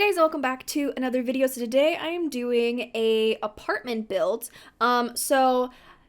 Guys, welcome back to another video. So today I am doing a apartment build.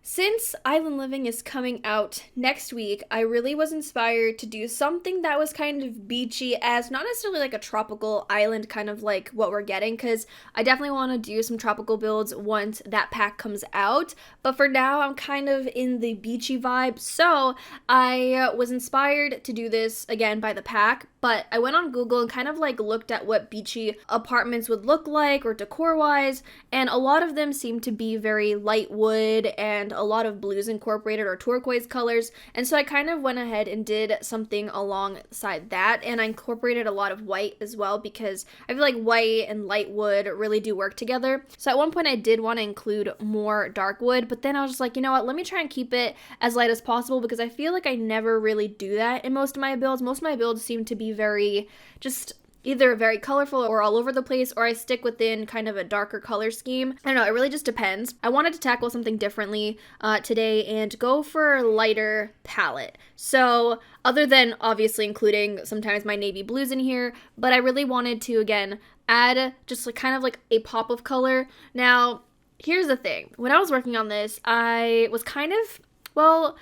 Since Island Living is coming out next week, I really was inspired to do something that was kind of beachy, as not necessarily like a tropical island kind of like what we're getting, because I definitely want to do some tropical builds once that pack comes out. But for now, I'm kind of in the beachy vibe. So I was inspired to do this again by the pack, but I went on Google and kind of like looked at what beachy apartments would look like or decor wise, and a lot of them seem to be very light wood and a lot of blues incorporated or turquoise colors. And so I kind of went ahead and did something alongside that, and I incorporated a lot of white as well because I feel like white and light wood really do work together. So at one point I did want to include more dark wood, but then I was just like, you know what, let me try and keep it as light as possible because I feel like I never really do that in most of my builds. Most of my builds seem to be very just either very colorful or all over the place, or I stick within kind of a darker color scheme. I don't know, it really just depends. I wanted to tackle something differently today and go for a lighter palette. So other than obviously including sometimes my navy blues in here, but I really wanted to again add just like kind of like a pop of color. Now here's the thing, when I was working on this, I was kind of, well,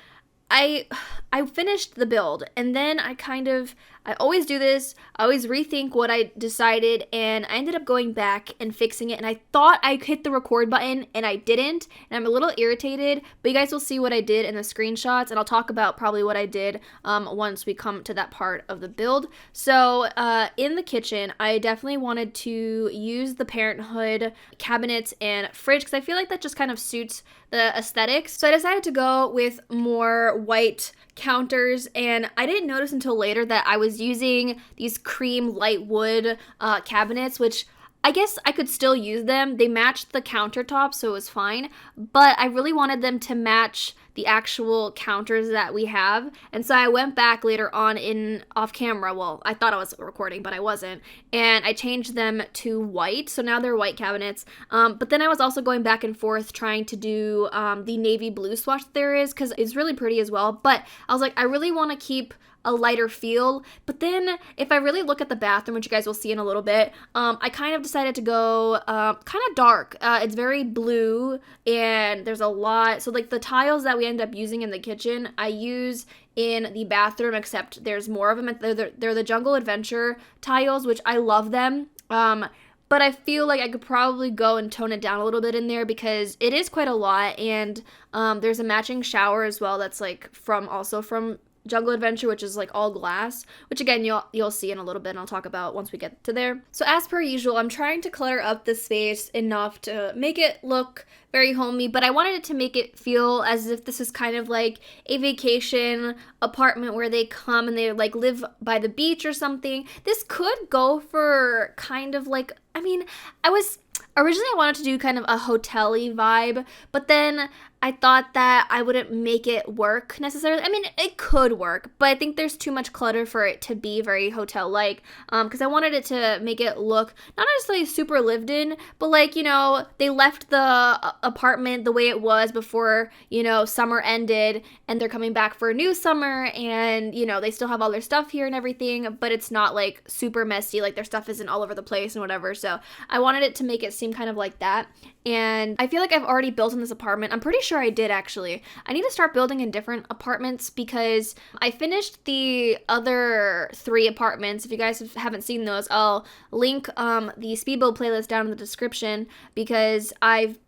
I finished the build, and then I always do this, I always rethink what I decided, and I ended up going back and fixing it, and I thought I hit the record button, and I didn't, and I'm a little irritated, but you guys will see what I did in the screenshots, and I'll talk about probably what I did once we come to that part of the build. So in the kitchen, I definitely wanted to use the Parenthood cabinets and fridge, because I feel like that just kind of suits the aesthetics. So I decided to go with more white counters, and I didn't notice until later that I was using these cream light wood cabinets, which I guess I could still use them. They matched the countertop, so it was fine, but I really wanted them to match the actual counters that we have. And so I went back later on in off camera. Well, I thought I was recording, but I wasn't. And I changed them to white. So now they're white cabinets. But then I was also going back and forth trying to do the navy blue swatch that there is, because it's really pretty as well. But I was like, I really want to keep a lighter feel. But then if I really look at the bathroom, which you guys will see in a little bit, I kind of decided to go kind of dark. It's very blue, and there's a lot. So like the tiles that we end up using in the kitchen, I use in the bathroom, except there's more of them. They're the Jungle Adventure tiles, which I love them. But I feel like I could probably go and tone it down a little bit in there because it is quite a lot. And there's a matching shower as well that's like from Jungle Adventure, which is like all glass, which again you'll see in a little bit, and I'll talk about once we get to there. So as per usual, I'm trying to clutter up the space enough to make it look very homey, but I wanted it to make it feel as if this is kind of like a vacation apartment where they come and they like live by the beach or something. This could go for kind of like, I mean, originally I wanted to do kind of a hotel-y vibe, but then I thought that I wouldn't make it work necessarily. I mean, it could work, but I think there's too much clutter for it to be very hotel-like, because I wanted it to make it look not necessarily super lived in, but like, you know, they left the apartment the way it was before, you know, summer ended, and they're coming back for a new summer, and, you know, they still have all their stuff here and everything, but it's not like super messy, like their stuff isn't all over the place and whatever. So I wanted it to make it seem kind of like that. And I feel like I've already built in this apartment. I'm pretty sure I did, actually. I need to start building in different apartments because I finished the other 3 apartments. If you guys haven't seen those, I'll link the speed build playlist down in the description, because I've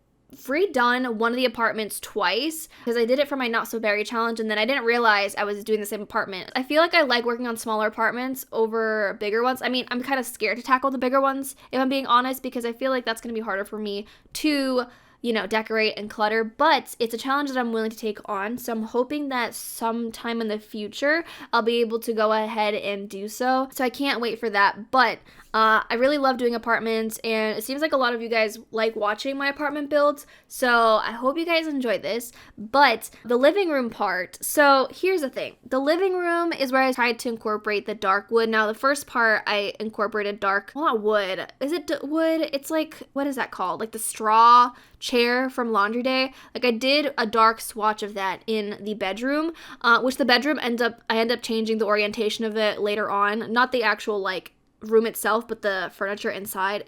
redone one of the apartments twice because I did it for my Not So Berry challenge, and then I didn't realize I was doing the same apartment. I feel like I like working on smaller apartments over bigger ones. I mean, I'm kind of scared to tackle the bigger ones, if I'm being honest, because I feel like that's going to be harder for me to, you know, decorate and clutter, but it's a challenge that I'm willing to take on. So I'm hoping that sometime in the future, I'll be able to go ahead and do so. So I can't wait for that. But I really love doing apartments, and it seems like a lot of you guys like watching my apartment builds. So I hope you guys enjoy this. But the living room part, so here's the thing. The living room is where I tried to incorporate the dark wood. Now the first part I incorporated dark, well, not wood. Is it wood? It's like, what is that called? Like the straw chair from Laundry Day. Like I did a dark swatch of that in the bedroom, which the bedroom I end up changing the orientation of it later on. Not the actual like room itself, but the furniture inside.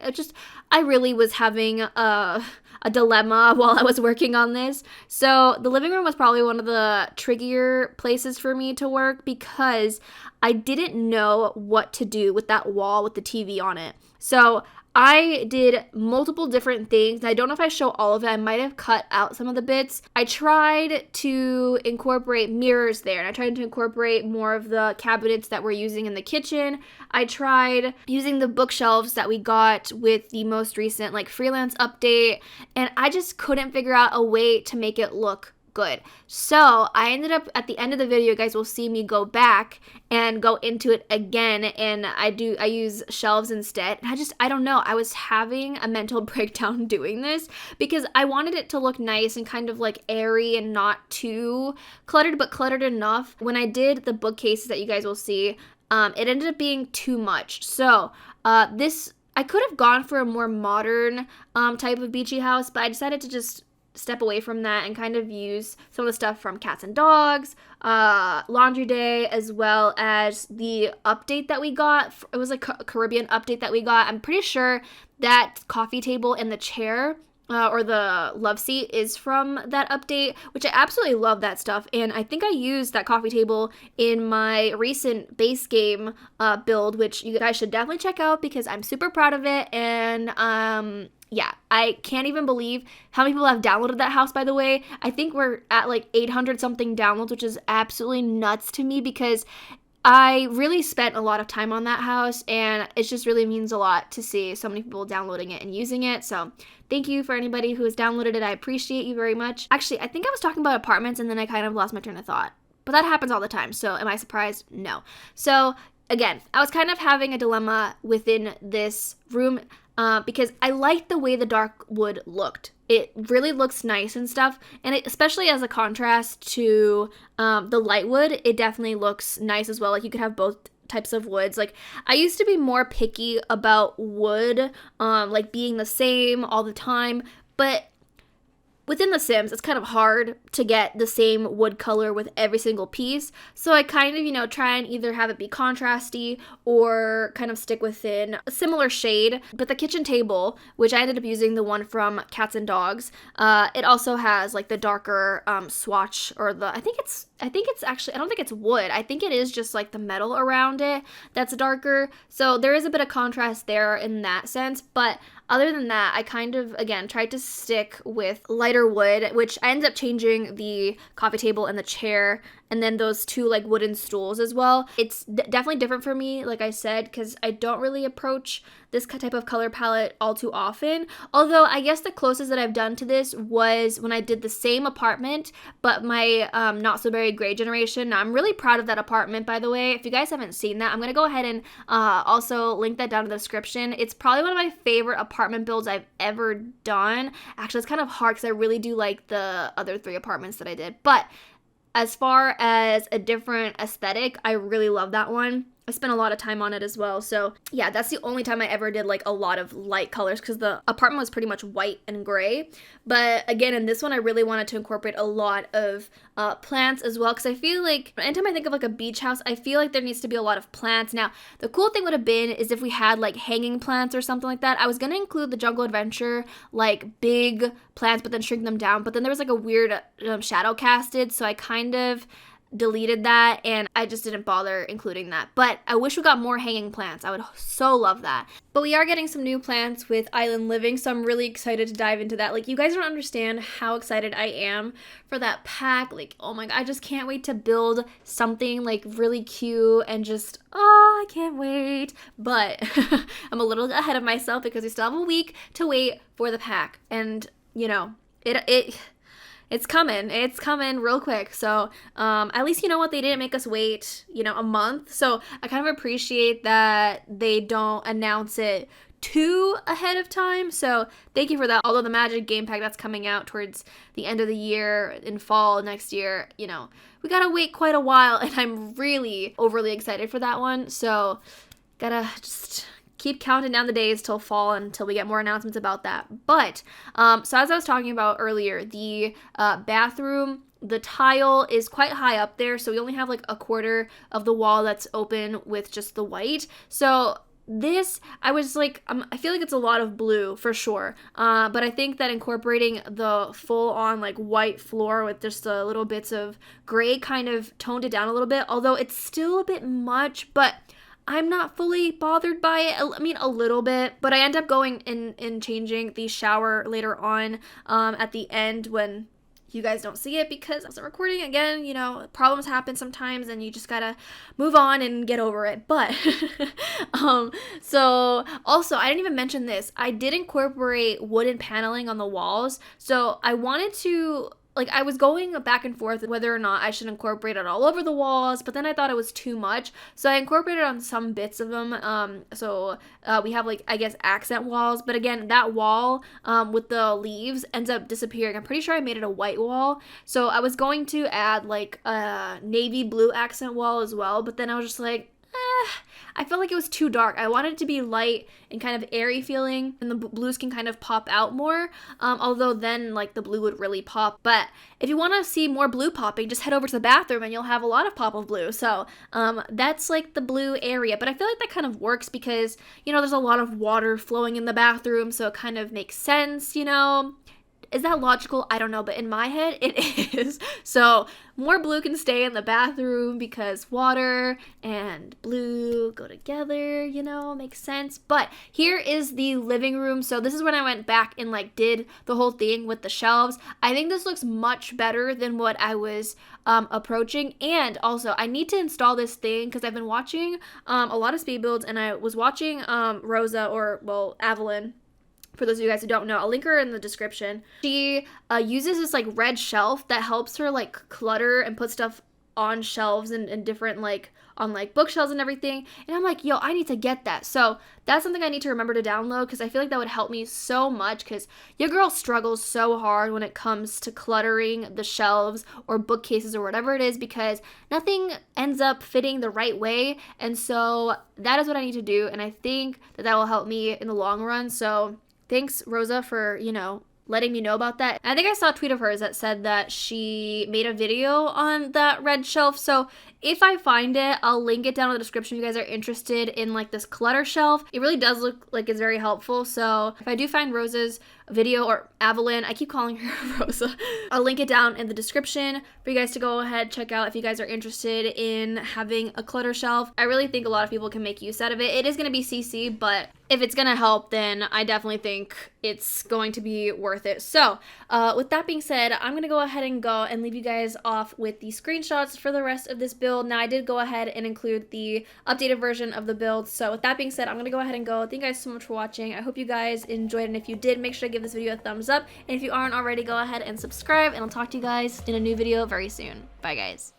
I really was having a dilemma while I was working on this. So the living room was probably one of the trickier places for me to work because I didn't know what to do with that wall with the TV on it. So I did multiple different things. I don't know if I show all of it. I might have cut out some of the bits. I tried to incorporate mirrors there, and I tried to incorporate more of the cabinets that we're using in the kitchen. I tried using the bookshelves that we got with the most recent like freelance update, and I just couldn't figure out a way to make it look good. So I ended up, at the end of the video, you guys will see me go back and go into it again, and I use shelves instead. And I don't know, I was having a mental breakdown doing this because I wanted it to look nice and kind of like airy and not too cluttered, but cluttered enough. When I did the bookcases that you guys will see, it ended up being too much. So I could have gone for a more modern type of beachy house, but I decided to just step away from that and kind of use some of the stuff from Cats and Dogs, Laundry Day, as well as the update that we got. It was a Caribbean update that we got. I'm pretty sure that coffee table and the chair or the love seat is from that update, which I absolutely love that stuff. And I think I used that coffee table in my recent base game build, which you guys should definitely check out because I'm super proud of it. And yeah, I can't even believe how many people have downloaded that house, by the way. I think we're at like 800 something downloads, which is absolutely nuts to me because I really spent a lot of time on that house, and it just really means a lot to see so many people downloading it and using it. So thank you for anybody who has downloaded it. I appreciate you very much. Actually, I think I was talking about apartments and then I kind of lost my train of thought, but that happens all the time. So am I surprised? No. So again, I was kind of having a dilemma within this room because I liked the way the dark wood looked. It really looks nice and stuff, and especially as a contrast to the light wood, it definitely looks nice as well. Like you could have both types of woods. Like I used to be more picky about wood, like being the same all the time, but within The Sims, it's kind of hard to get the same wood color with every single piece. So I kind of, try and either have it be contrasty or kind of stick within a similar shade. But the kitchen table, which I ended up using the one from Cats and Dogs, it also has like the darker swatch, or I think it's actually, I don't think it's wood. I think it is just like the metal around it that's darker. So there is a bit of contrast there in that sense. But other than that, I kind of, again, tried to stick with lighter wood, which I ended up changing the coffee table and the chair, and then those two like wooden stools as well. It's definitely different for me, like I said, because I don't really approach this type of color palette all too often. Although I guess the closest that I've done to this was when I did the same apartment, but my not so very gray generation. Now, I'm really proud of that apartment, by the way. If you guys haven't seen that, I'm gonna go ahead and also link that down in the description. It's probably one of my favorite apartment builds I've ever done. Actually, it's kind of hard because I really do like the other 3 apartments that I did, but as far as a different aesthetic, I really love that one. I spent a lot of time on it as well. So yeah, that's the only time I ever did like a lot of light colors because the apartment was pretty much white and gray. But again, in this one, I really wanted to incorporate a lot of plants as well, because I feel like anytime I think of like a beach house, I feel like there needs to be a lot of plants. Now, the cool thing would have been is if we had like hanging plants or something like that. I was going to include the Jungle Adventure, like big plants, but then shrink them down. But then there was like a weird shadow casted, so I kind of deleted that, and I just didn't bother including that. But I wish we got more hanging plants. I would so love that. But we are getting some new plants with Island Living, so I'm really excited to dive into that. Like, you guys don't understand how excited I am for that pack. Like, oh my god, I just can't wait to build something like really cute and just, oh, I can't wait. But I'm a little ahead of myself because we still have a week to wait for the pack, and it's coming. It's coming real quick. So at least you know what, they didn't make us wait, a month. So I kind of appreciate that they don't announce it too ahead of time. So thank you for that. Although the Magic Game Pack that's coming out towards the end of the year, in fall next year, we gotta wait quite a while, and I'm really overly excited for that one. So gotta just keep counting down the days till fall until we get more announcements about that. But so as I was talking about earlier, the bathroom, the tile is quite high up there, so we only have like a quarter of the wall that's open with just the white. So this, I was like, I feel like it's a lot of blue for sure. But I think that incorporating the full on like white floor with just the little bits of gray kind of toned it down a little bit. Although it's still a bit much, but I'm not fully bothered by it. I mean, a little bit, but I end up going and changing the shower later on at the end when you guys don't see it because I wasn't recording. Again, you know, problems happen sometimes and you just gotta move on and get over it. But so also, I didn't even mention this. I did incorporate wooden paneling on the walls. So I wanted to, like, I was going back and forth whether or not I should incorporate it all over the walls, but then I thought it was too much. So I incorporated on some bits of them. We have, like, I guess accent walls, but again, that wall with the leaves ends up disappearing. I'm pretty sure I made it a white wall. So I was going to add like a navy blue accent wall as well, but then I was just like, I felt like it was too dark. I wanted it to be light and kind of airy feeling, and the blues can kind of pop out more, although then like the blue would really pop. But if you want to see more blue popping, just head over to the bathroom and you'll have a lot of pop of blue. So that's like the blue area, but I feel like that kind of works because, you know, there's a lot of water flowing in the bathroom, so it kind of makes sense, you know. Is that logical? I don't know, but in my head, it is. So more blue can stay in the bathroom because water and blue go together, you know, makes sense. But here is the living room. So this is when I went back and like did the whole thing with the shelves. I think this looks much better than what I was approaching. And also, I need to install this thing because I've been watching a lot of speed builds, and I was watching Rosa, or well, Evelyn. For those of you guys who don't know, I'll link her in the description. She uses this like red shelf that helps her like clutter and put stuff on shelves and different like on like bookshelves and everything. And I'm like, yo, I need to get that. So that's something I need to remember to download because I feel like that would help me so much because your girl struggles so hard when it comes to cluttering the shelves or bookcases or whatever it is because nothing ends up fitting the right way. And so that is what I need to do. And I think that that will help me in the long run. So thanks, Rosa, for, you know, letting me know about that. I think I saw a tweet of hers that said that she made a video on that red shelf. So if I find it, I'll link it down in the description if you guys are interested in like this clutter shelf. It really does look like it's very helpful. So if I do find Rosa's video, or Evelyn, I keep calling her Rosa, I'll link it down in the description for you guys to go ahead, check out if you guys are interested in having a clutter shelf. I really think a lot of people can make use out of it. It is going to be CC, but if it's going to help, then I definitely think it's going to be worth it. So with that being said, I'm going to go ahead and leave you guys off with the screenshots for the rest of this build. Now, I did go ahead and include the updated version of the build. So with that being said, I'm going to go ahead and go. Thank you guys so much for watching. I hope you guys enjoyed, and if you did, make sure to give this video a thumbs up. And if you aren't already, go ahead and subscribe, and I'll talk to you guys in a new video very soon. Bye, guys.